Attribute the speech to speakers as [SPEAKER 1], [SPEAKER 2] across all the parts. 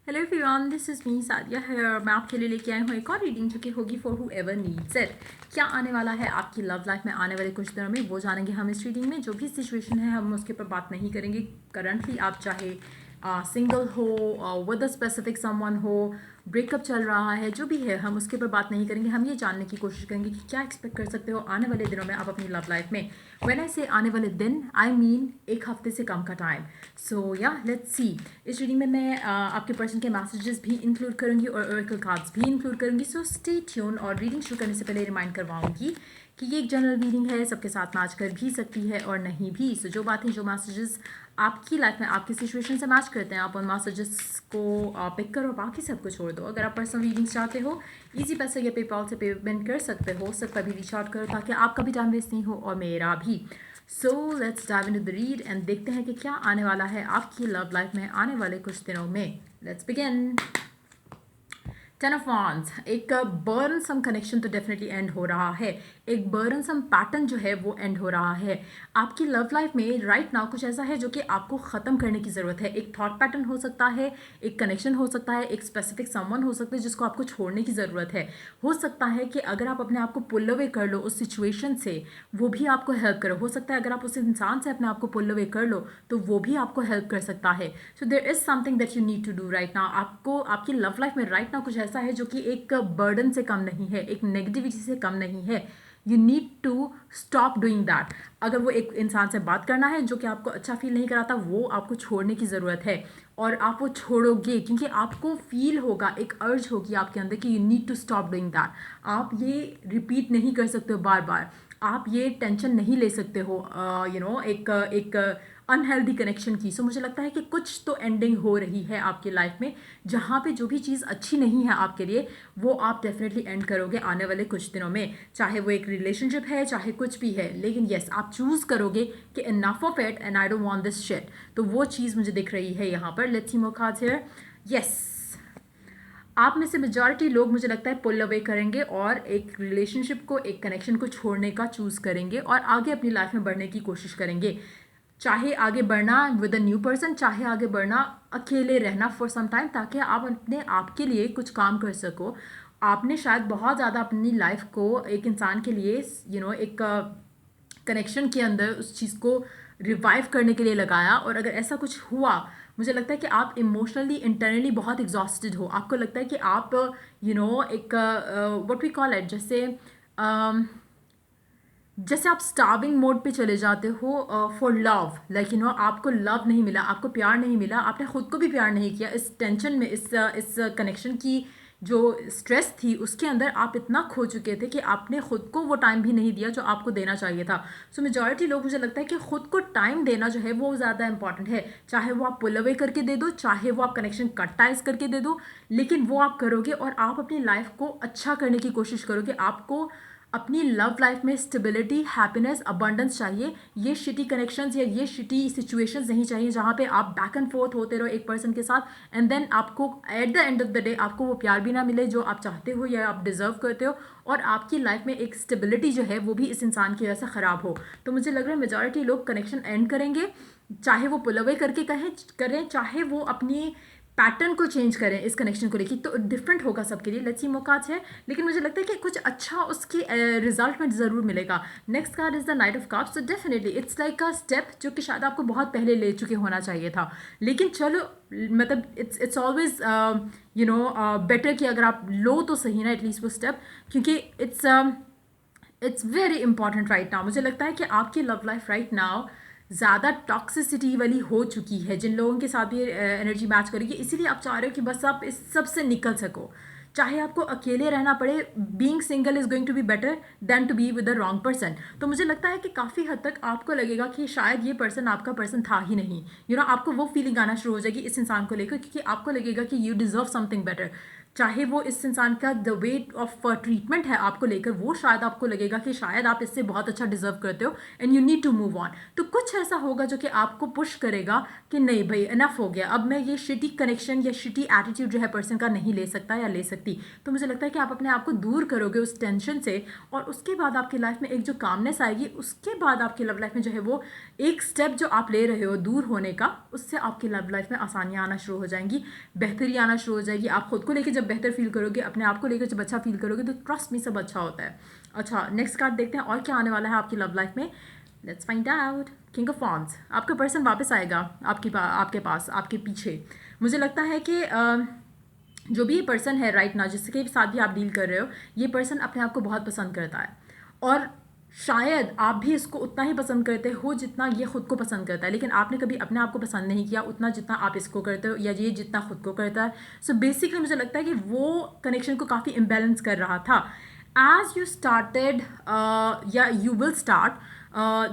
[SPEAKER 1] Hello everyone, this is me Sadia है और मैं आपके लिए लेके आई हूँ एक और रीडिंग जो कि होगी for who ever needs it. क्या आने वाला है आपकी लव लाइफ में आने वाले कुछ दिनों में, वो जानेंगे हम इस रीडिंग में। जो भी सिचुएशन है हम उसके ऊपर बात नहीं करेंगे। करंटली आप चाहे सिंगल हो, विद अ स्पेसिफिक समवन हो, ब्रेकअप चल रहा है, जो भी है हम उसके ऊपर बात नहीं करेंगे। हम ये जानने की कोशिश करेंगे कि क्या एक्सपेक्ट कर सकते हो आने वाले दिनों में आप अपनी लव लाइफ में। व्हेन आई से आने वाले दिन, आई मीन एक हफ्ते से कम का टाइम। सो या लेट्स सी। इस रीडिंग में मैं आपके पर्सन के मैसेजेस भी इंक्लूड करूंगी और ओरेकल कार्ड्स भी इंक्लूड करूंगी। So stay tune. और रीडिंग शुरू करने से पहले रिमाइंड करवाऊंगी कि ये एक जनरल रीडिंग है, सबके साथ मैच कर भी सकती है और नहीं भी। सो जो बातें, जो मैसेजेस आपकी लाइफ में आपकी सिचुएशन से मैच करते हैं, आप उन मैसेजेस को पिक करो, बाकी सब कुछ छोड़ दो। अगर आप पर्सनल रीडिंग्स चाहते हो, इजी पैसे या पेपाल से पेमेंट कर सकते हो। सब कभी रीच आउट करो ताकि आपका भी टाइम वेस्ट नहीं हो और मेरा भी। So let's dive into the read and देखते हैं कि क्या आने वाला है आपकी लव लाइफ में आने वाले कुछ दिनों में। Let's begin. Ten of wands, एक बर्नसम कनेक्शन तो डेफिनेटली एंड हो रहा है। एक बर्नसम पैटर्न जो है वो एंड हो रहा है आपकी लव लाइफ में राइट नाउ। कुछ ऐसा है जो कि आपको ख़त्म करने की ज़रूरत है। एक थॉट पैटर्न हो सकता है, एक कनेक्शन हो सकता है, एक स्पेसिफिक समवन हो सकता है जिसको आपको छोड़ने की ज़रूरत है। हो सकता है कि अगर आप अपने आप को पुल अवे कर लो उस सिचुएशन से, वो भी आपको हेल्प करे। हो सकता है अगर आप उस इंसान से अपने आप को पुल अवे कर लो तो वो भी आपको हेल्प कर सकता है। So there is something that you need to do right now. आपको आपकी लव लाइफ में राइट नाउ कुछ ऐसा है जो कि एक बर्डन से कम नहीं है, एक नेगेटिविटी से कम नहीं है। You need to stop doing that. अगर वो एक इंसान से बात करना है जो कि आपको अच्छा फील नहीं कराता, वो आपको छोड़ने की ज़रूरत है। और आप वो छोड़ोगे क्योंकि आपको फील होगा, एक अर्ज होगी आपके अंदर कि you need to stop doing that. आप ये रिपीट नहीं कर सकते हो बार बार। आप ये टेंशन नहीं ले सकते हो एक अनहेल्दी कनेक्शन की। सो मुझे लगता है कि कुछ तो एंडिंग हो रही है आपकी लाइफ में, जहाँ पे जो भी चीज़ अच्छी नहीं है आपके लिए, वो आप डेफिनेटली एंड करोगे आने वाले कुछ दिनों में। चाहे वो एक रिलेशनशिप है, चाहे कुछ भी है, लेकिन येस आप चूज़ करोगे कि enough of it and I don't want this shit. तो वो चीज़ मुझे दिख रही है यहाँ पर। Let's see more cards here. Yes, आप में से मेजॉरिटी लोग मुझे लगता है पुल अवे करेंगे और एक रिलेशनशिप को, एक कनेक्शन को छोड़ने का चूज़ करेंगे और आगे अपनी लाइफ में बढ़ने की कोशिश करेंगे। चाहे आगे बढ़ना विद अ न्यू पर्सन, चाहे आगे बढ़ना अकेले रहना फॉर सम टाइम, ताकि आप अपने आप के लिए कुछ काम कर सको। आपने शायद बहुत ज़्यादा अपनी लाइफ को एक इंसान के लिए एक कनेक्शन के अंदर उस चीज़ को रिवाइव करने के लिए लगाया, और अगर ऐसा कुछ हुआ, मुझे लगता है कि आप इमोशनली इंटरनली बहुत एग्जॉस्टेड हो। आपको लगता है कि आप एक व्हाट वी कॉल इट, जैसे आप स्टार्विंग मोड पे चले जाते हो फॉर लव। लाइक आपको लव नहीं मिला, आपको प्यार नहीं मिला, आपने खुद को भी प्यार नहीं किया। इस टेंशन में, इस कनेक्शन की जो स्ट्रेस थी उसके अंदर आप इतना खो चुके थे कि आपने खुद को वो टाइम भी नहीं दिया जो आपको देना चाहिए था। सो मेजॉरिटी लोग, मुझे लगता है कि खुद को टाइम देना जो है वो ज़्यादा इंपॉर्टेंट है। चाहे वो आप पुल अवे करके दे दो, चाहे वो आप कनेक्शन कट टाइज करके दे दो, लेकिन वो आप करोगे और आप अपनी लाइफ को अच्छा करने की कोशिश करोगे। आपको अपनी लव लाइफ में स्टेबिलिटी, हैप्पीनेस, अबंडेंस चाहिए। ये शिटी कनेक्शंस या ये शिटी सिचुएशंस नहीं चाहिए जहाँ पे आप बैक एंड फोर्थ होते रहो एक पर्सन के साथ एंड देन आपको at the end of the day आपको वो प्यार भी ना मिले जो आप चाहते हो या आप डिजर्व करते हो, और आपकी लाइफ में एक स्टेबिलिटी जो है वो भी इस इंसान की वजह से ख़राब हो। तो मुझे लग रहा है मेजॉरिटी लोग कनेक्शन एंड करेंगे, चाहे वो पुल अवे करके करें, चाहे वो अपनी पैटर्न को चेंज करें इस कनेक्शन को लेकर। तो डिफरेंट होगा सबके लिए। लेट्स सी मोकाज है, लेकिन मुझे लगता है कि कुछ अच्छा उसके रिजल्ट में ज़रूर मिलेगा। Next card is the knight of cups. तो definitely it's like a step जो कि शायद आपको बहुत पहले ले चुके होना चाहिए था, लेकिन चलो, मतलब इट्स ऑलवेज बेटर कि अगर आप लो तो सही ना एटलीस्ट वो स्टेप, क्योंकि it's very important right now. मुझे लगता है कि आपकी लव लाइफ राइट नाउ ज़्यादा टॉक्सिसिटी वाली हो चुकी है। जिन लोगों के साथ भी एनर्जी मैच करेगी, इसीलिए आप चाह रहे हो कि बस आप इस सब से निकल सको। चाहे आपको अकेले रहना पड़े, being single is going to be better than to be with the wrong person. तो मुझे लगता है कि काफ़ी हद तक आपको लगेगा कि शायद ये पर्सन आपका पर्सन था ही नहीं। आपको वो फीलिंग आना शुरू हो जाएगी इस इंसान को लेकर, क्योंकि आपको लगेगा कि यू डिज़र्व समथिंग बेटर। चाहे वो इस इंसान का द वे ऑफ ट्रीटमेंट है आपको लेकर, वो शायद आपको लगेगा कि शायद आप इससे बहुत अच्छा डिजर्व करते हो and you need to move on. तो कुछ ऐसा होगा जो कि आपको पुश करेगा कि नहीं भाई इनफ हो गया, अब मैं ये शिटी कनेक्शन या शिटी एटीट्यूड जो है पर्सन का नहीं ले सकता या ले सकती। तो मुझे लगता है कि आप अपने आप को दूर करोगे उस टेंशन से, और उसके बाद आपकी लाइफ में एक जो कामनेस आएगी, उसके बाद आपकी लव लाइफ में जो है वो एक स्टेप जो आप ले रहे हो दूर होने का, उससे आपकी लव लाइफ में आसानियाँ आना शुरू हो जाएंगी, बेहतरी आना शुरू हो जाएगी। आप खुद को लेकर जब बेहतर फील करोगे, अपने आप को लेकर जब अच्छा फील करोगे, तो ट्रस्ट मी सब अच्छा होता है। अच्छा, नेक्स्ट कार्ड देखते हैं और क्या आने वाला है आपकी लव लाइफ में। Let's find out. King of wands, आपका पर्सन वापस आएगा आपके पास, आपके पीछे। मुझे लगता है कि जो भी ये पर्सन है राइट नाउ, जिसके साथ भी आप डील कर रहे हो, ये पर्सन अपने आप को बहुत पसंद करता है, और शायद आप भी इसको उतना ही पसंद करते हो जितना ये खुद को पसंद करता है, लेकिन आपने कभी अपने आप को पसंद नहीं किया उतना जितना आप इसको करते हो, या ये जितना खुद को करता है। सो बेसिकली मुझे लगता है कि वो कनेक्शन को काफ़ी इम्बैलेंस कर रहा था। एज यू स्टार्टेड या यू विल स्टार्ट,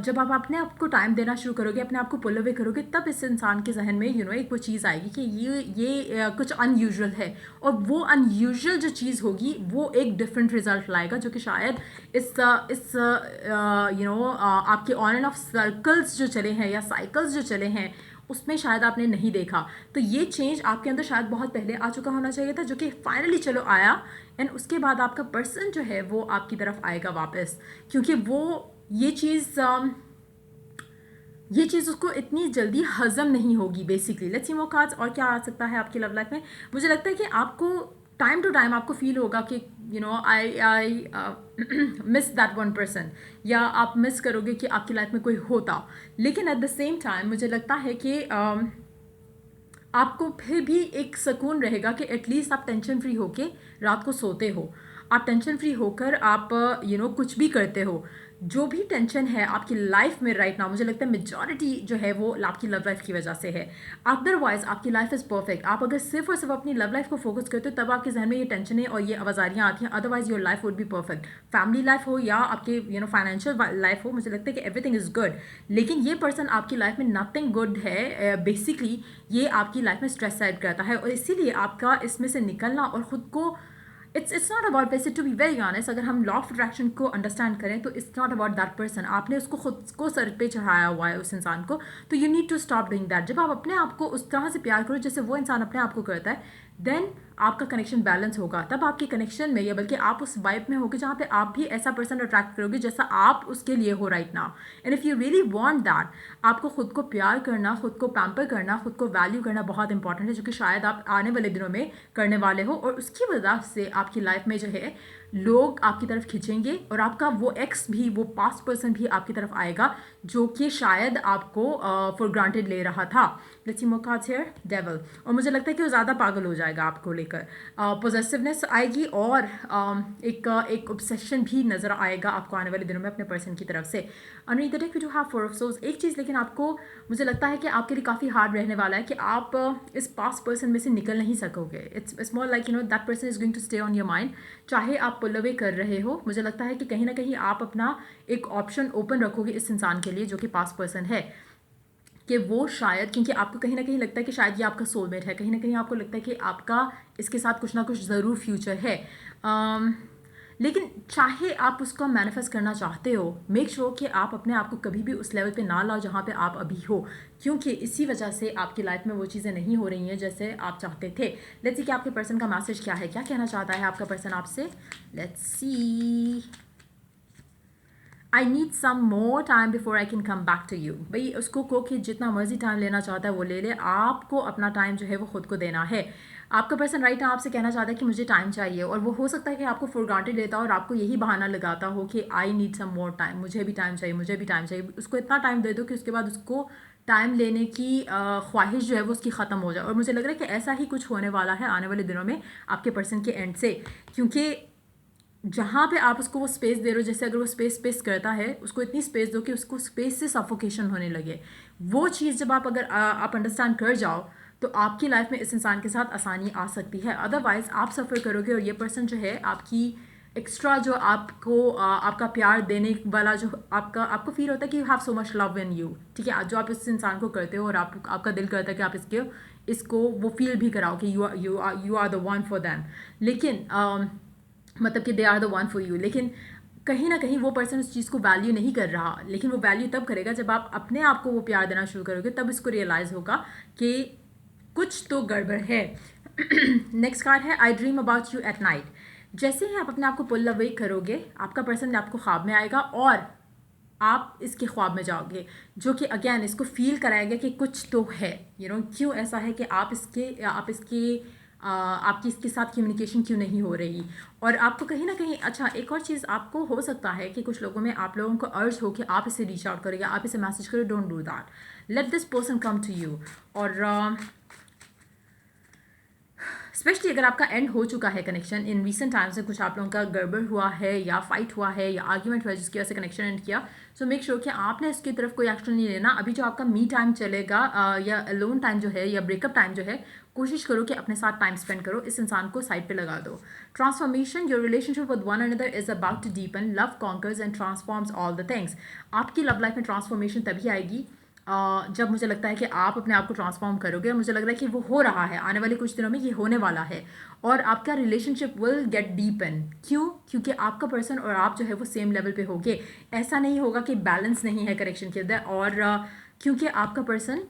[SPEAKER 1] जब आप अपने आप को टाइम देना शुरू करोगे, अपने आप को पुल अवे करोगे, तब इस इंसान के जहन में एक वो चीज़ आएगी कि ये कुछ अनयूजुअल है, और वो अनयूजुअल जो चीज़ होगी वो एक डिफरेंट रिजल्ट लाएगा, जो कि शायद इस आपके ऑन एंड ऑफ सर्कल्स जो चले हैं या साइकिल्स जो चले हैं, उसमें शायद आपने नहीं देखा। तो ये चेंज आपके अंदर शायद बहुत पहले आ चुका होना चाहिए था, जो कि फाइनली चलो आया, एंड उसके बाद आपका पर्सन जो है वो आपकी तरफ आएगा वापस, क्योंकि वो ये चीज़ उसको इतनी जल्दी हजम नहीं होगी basically. Let's see more cards, और क्या आ सकता है आपकी लव लाइफ में। मुझे लगता है कि आपको टाइम टू टाइम आपको फील होगा कि I miss that one person, या आप मिस करोगे कि आपकी लाइफ में कोई होता, लेकिन एट द सेम टाइम मुझे लगता है कि आपको फिर भी एक सुकून रहेगा कि एटलीस्ट आप टेंशन फ्री होके रात को सोते हो, आप टेंशन फ्री होकर आप कुछ भी करते हो। जो भी टेंशन है आपकी लाइफ में राइट नाउ, मुझे लगता है मेजॉरिटी जो है वो आपकी लव लाइफ की वजह से है। अदरवाइज आपकी लाइफ इज़ परफेक्ट। आप अगर सिर्फ और सिर्फ अपनी लव लाइफ को फोकस करते हो, तब आपके जहन में ये टेंशनें और ये आवाजारियाँ आती हैं। Otherwise your life would be perfect. Family life हो या आपके फाइनेंशियल लाइफ हो, मुझे लगता है कि एवरीथिंग इज़ गुड, लेकिन ये पर्सन आपकी लाइफ में नथिंग गुड है। बेसिकली ये आपकी लाइफ में स्ट्रेस ऐड करता है, और इसीलिए आपका इसमें से निकलना और ख़ुद को इट्स नॉट अबाउट वैसे, टू बी वेरी ऑनेस्ट, अगर हम लॉ ऑफ अट्रैक्शन को अंडरस्टैंड करें तो it's not about that person. आपने उसको खुद को सर पे चढ़ाया हुआ है उस इंसान को, तो you need to stop doing that. जब आप अपने आप को उस तरह से प्यार करो जैसे वो इंसान अपने आप को करता है, देन आपका कनेक्शन बैलेंस होगा। तब आपके कनेक्शन में, या बल्कि आप उस वाइब में होगे जहाँ पे आप भी ऐसा पर्सन अट्रैक्ट करोगे जैसा आप उसके लिए हो right now. And if you really want that, आपको खुद को प्यार करना, खुद को पैम्पर करना, खुद को वैल्यू करना बहुत इंपॉर्टेंट है, जो कि शायद आप आने वाले दिनों में करने वाले हो, और उसकी वजह से आपकी लाइफ में जो है लोग आपकी तरफ खींचेंगे, और आपका वो एक्स भी, वो पास्ट पर्सन भी आपकी तरफ आएगा जो कि शायद आपको फॉर ग्रांटेड ले रहा था। Let's see more cards here. Devil, और मुझे लगता है कि वो ज़्यादा पागल हो जाएगा आपको लेकर, पॉजेसिवनेस आएगी, और एक ऑब्सेशन भी नज़र आएगा आपको आने वाले दिनों में अपने पर्सन की तरफ से। Underneath the deck we do have four of swords. एक चीज़ लेकिन आपको, मुझे लगता है कि आपके लिए काफ़ी हार्ड रहने वाला है कि आप इस पास्ट पर्सन में से निकल नहीं सकोगे। It's more like that person is going to stay on your mind, चाहे आप पुल अवे कर रहे हो। मुझे लगता है कि कहीं ना कहीं आप अपना एक ऑप्शन ओपन रखोगे इस इंसान के लिए जो कि पास्ट पर्सन है, कि वो शायद, क्योंकि आपको कहीं ना कहीं लगता है कि शायद ये आपका सोलमेट है, कहीं ना कहीं आपको लगता है कि आपका इसके साथ कुछ ना कुछ ज़रूर फ्यूचर है। लेकिन चाहे आप उसको मैनिफेस्ट करना चाहते हो, मेक श्योर कि आप अपने आप को कभी भी उस लेवल पे ना लाओ जहाँ पे आप अभी हो, क्योंकि इसी वजह से आपकी लाइफ में वो चीज़ें नहीं हो रही हैं जैसे आप चाहते थे। लेट्स सी कि आपके पर्सन का मैसेज क्या है, क्या कहना चाहता है आपका पर्सन आपसे। Let's see. I need some more time before I can come back to you. भाई उसको को कि जितना मर्जी टाइम लेना चाहता है वो ले ले, आपको अपना टाइम जो है वो खुद को देना है। आपका पर्सन राइट नाउ आपसे कहना चाहता है कि मुझे टाइम चाहिए, और वो हो सकता है कि आपको फॉर ग्रांटेड लेता हो और आपको यही बहाना लगाता हो कि आई नीड सम मोर टाइम, मुझे भी टाइम चाहिए, मुझे भी टाइम चाहिए। उसको इतना टाइम दे दो कि उसके बाद उसको टाइम लेने की ख्वाहिश जो है वो उसकी ख़त्म हो जाए। और मुझे लग रहा है कि ऐसा ही कुछ होने वाला है आने वाले दिनों में आपके पर्सन के एंड से, क्योंकि जहाँ पे आप उसको वो स्पेस दे रहे हो, जैसे अगर वो स्पेस करता है, उसको इतनी स्पेस दो कि उसको स्पेस से सफोकेशन होने लगे। वो चीज़ जब आप अंडरस्टैंड कर जाओ तो आपकी लाइफ में इस इंसान के साथ आसानी आ सकती है। अदरवाइज़ आप सफ़र करोगे और ये पर्सन जो है आपकी एक्स्ट्रा जो आपका प्यार देने वाला जो आपको फील होता है कि you have so much love in you, ठीक है, जो आप इस इंसान को करते हो और आपका दिल करता है कि आप इसको वो फील भी कराओ कि you are the one for them, लेकिन मतलब कि they are the one for you, लेकिन कहीं ना कहीं वो पर्सन उस चीज़ को वैल्यू नहीं कर रहा, लेकिन वो वैल्यू तब करेगा जब आप अपने आप को वो प्यार देना शुरू करोगे, तब इसको रियलाइज़ होगा कि कुछ तो गड़बड़ है। नेक्स्ट कार्ड है आई dream about you at night. जैसे ही आप अपने आप को पुल अवे करोगे, आपका पर्सन आपको ख्वाब में आएगा और आप इसके ख्वाब में जाओगे, जो कि अगेन इसको फील कराएगा कि कुछ तो है, क्यों ऐसा है कि आपकी इसके साथ कम्युनिकेशन क्यों नहीं हो रही। और आपको कहीं ना कहीं, अच्छा एक और चीज़ आपको हो सकता है कि कुछ लोगों में आप लोगों को अर्ज हो कि आप इसे रीच आउट करो या आप इसे मैसेज करो, don't do that, let this person come to you. और स्पेशली अगर आपका एंड हो चुका है कनेक्शन इन रीसेंट टाइम्स में, कुछ आप लोगों का गड़बड़ हुआ है या फाइट हुआ है या आर्ग्यूमेंट हुआ है जिसकी वजह से कनेक्शन एंड किया, सो मेक श्योर कि आपने इसकी तरफ कोई एक्शन नहीं लेना। अभी जो आपका मी टाइम चलेगा या अलोन टाइम जो है या ब्रेकअप टाइम जो है, कोशिश करो कि अपने साथ टाइम स्पेंड करो, इस इंसान को साइड पे लगा दो। Transformation, your relationship with one another is about to deepen, love conquers and transforms all the things. आपकी लव लाइफ में ट्रांसफॉर्मेशन तभी आएगी जब मुझे लगता है कि आप अपने आप को ट्रांसफॉर्म करोगे, और मुझे लग रहा है कि वो हो रहा है, आने वाले कुछ दिनों में ये होने वाला है, और आपका रिलेशनशिप विल गेट डीपन। क्यों? क्योंकि आपका पर्सन और आप जो है वो सेम लेवल पे होगे। ऐसा नहीं होगा कि बैलेंस नहीं है करेक्शन के अंदर, और क्योंकि आपका पर्सन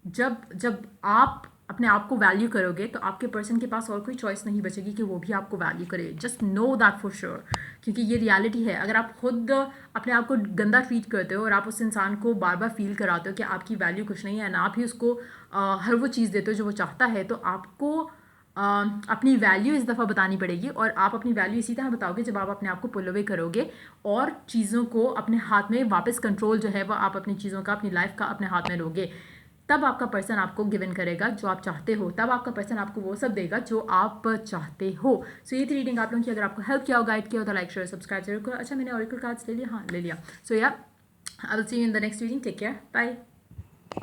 [SPEAKER 1] जब आप अपने आप को वैल्यू करोगे तो आपके पर्सन के पास और कोई चॉइस नहीं बचेगी कि वो भी आपको वैल्यू करे। Just know that for sure, क्योंकि ये रियलिटी है। अगर आप खुद अपने आप को गंदा ट्रीट करते हो और आप उस इंसान को बार बार फील कराते हो कि आपकी वैल्यू कुछ नहीं है, ना आप ही उसको हर वो चीज़ देते हो जो वो चाहता है, तो आपको अपनी वैल्यू इस दफ़ा बतानी पड़ेगी। और आप अपनी वैल्यू इसी तरह बताओगे जब आप अपने आप को पुल अवे करोगे और चीज़ों को अपने हाथ में वापस, कंट्रोल जो है वो आप अपनी चीज़ों का, अपनी लाइफ का अपने हाथ में लोगे। तब आपका पर्सन आपको गिवन करेगा जो आप चाहते हो, तब आपका पर्सन आपको वो सब देगा जो आप चाहते हो। सो ये थी रीडिंग आप लोगों की। अगर आपको हेल्प किया हो, गाइड किया हो, तो लाइक शेयर सब्सक्राइब जरूर करो। अच्छा, मैंने ऑरिकल कार्ड्स ले लिया, हाँ ले लिया। सो या I will see you in the next reading. Take care, bye.